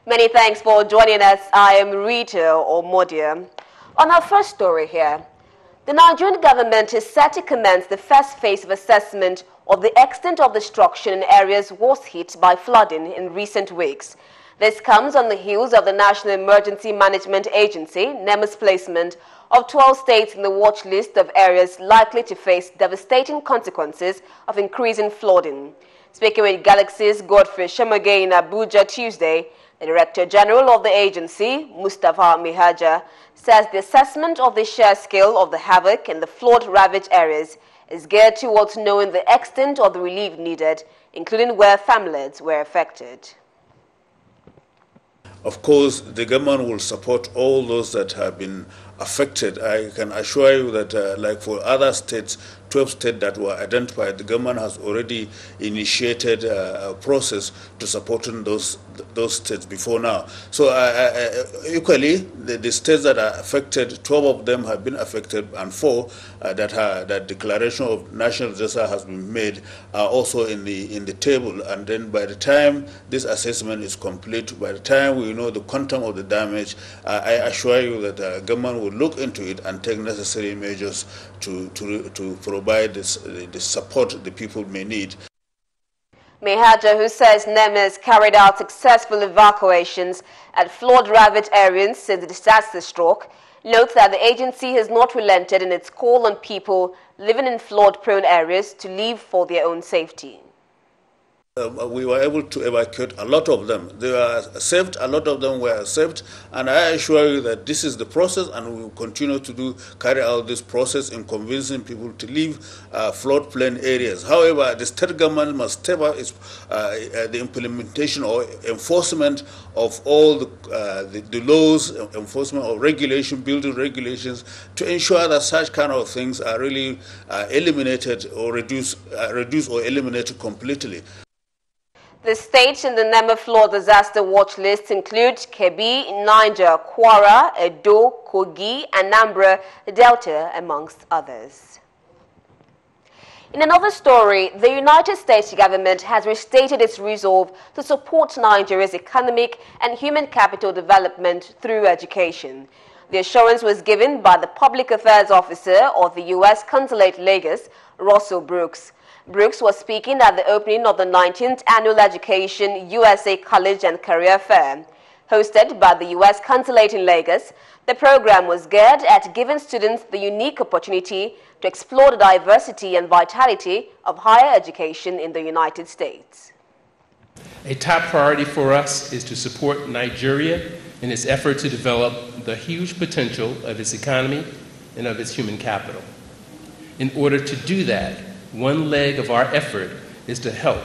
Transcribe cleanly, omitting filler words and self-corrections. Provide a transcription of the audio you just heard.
Many thanks for joining us. I am Rita Omodia. On our first story here, the Nigerian government is set to commence the first phase of assessment of the extent of destruction in areas worst hit by flooding in recent weeks. This comes on the heels of the National Emergency Management Agency, NEMA's placement of 12 states in the watch list of areas likely to face devastating consequences of increasing flooding. Speaking with Galaxy's Godfrey Shemage in Abuja Tuesday, the Director General of the agency, Mustapha Mihaja, says the assessment of the sheer scale of the havoc in the flood-ravaged areas is geared towards knowing the extent of the relief needed, including where families were affected. Of course, the government will support all those that have been affected. I can assure you that, like for other states, 12 states that were identified, the government has already initiated a process to supporting those states before now. So equally, the states that are affected, 12 of them have been affected, and 4 that declaration of national disaster has been made are also in the table. And then by the time this assessment is complete, by the time we know the quantum of the damage, I assure you that the government will look into it and take necessary measures to provide the support the people may need. Mihaja, who says NEMA has carried out successful evacuations at flood-ravaged areas since the disaster struck, notes that the agency has not relented in its call on people living in flood-prone areas to leave for their own safety. We were able to evacuate a lot of them. They were saved, a lot of them were saved, and I assure you that this is the process, and we will continue to carry out this process in convincing people to leave floodplain areas. However, the state government must step up the implementation or enforcement of all the laws, enforcement of regulation, building regulations, to ensure that such kind of things are really eliminated or reduced or eliminated completely. The states in the NEMA flood disaster watch list include Kebbi, Niger, Kwara, Edo, Kogi, Anambra, Delta, amongst others. In another story, the United States government has restated its resolve to support Nigeria's economic and human capital development through education. The assurance was given by the Public Affairs Officer of the U.S. Consulate Lagos, Russell Brooks. Brooks was speaking at the opening of the 19th Annual Education USA College and Career Fair. Hosted by the U.S. Consulate in Lagos, the program was geared at giving students the unique opportunity to explore the diversity and vitality of higher education in the United States. A top priority for us is to support Nigeria in its effort to develop the huge potential of its economy and of its human capital. In order to do that, one leg of our effort is to help